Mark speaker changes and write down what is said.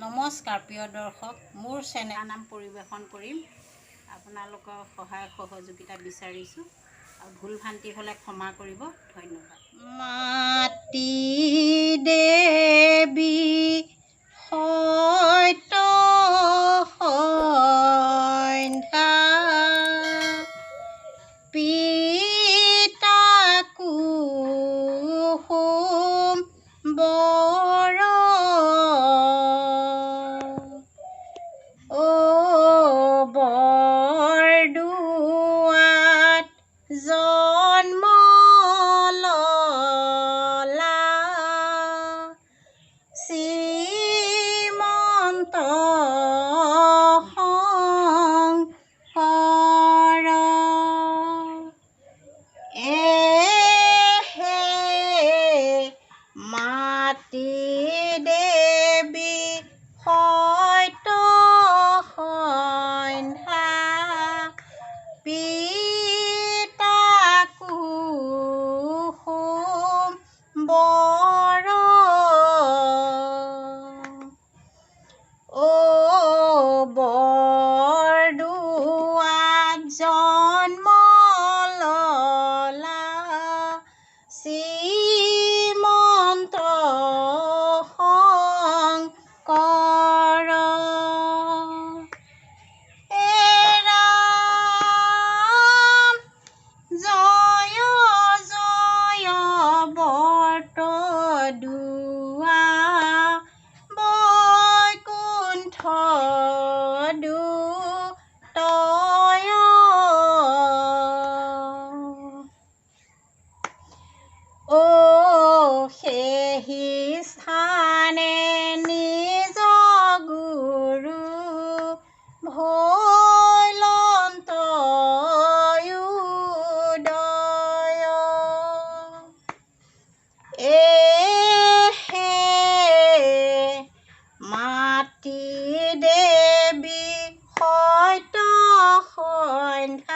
Speaker 1: নমস্কাৰ প্ৰিয় দৰ্শক, মোৰ চেনেল নাম পৰিৱেশন কৰিম। আপোনালোকৰ সহায় সহযোগিতা বিচাৰিছোঁ আৰু ভুল ভ্ৰান্তি হ'লে ক্ষমা কৰিব। ধন্যবাদ। মাটি দেৱী সত্য সন্ধ্যা পিতা কুসুম বৰ বৰদোৱাত জন্ম ললা শ্ৰীমন্ত শংকৰ এহে মাটি দেৱী সত্য সন্ধ্যা পিতা কুসুম বৰ বৰদোৱাত জন্ম ললা শ্ৰীমন্ত শংকৰ ৰাম জয় জয় বৰদোৱা বৈকুণ্ঠ দুতয় সেহি স্থানে নিজ গুৰু ভৈলন্ত উদয় এহে মাটি দেৱী সত্য সন্ধ্যা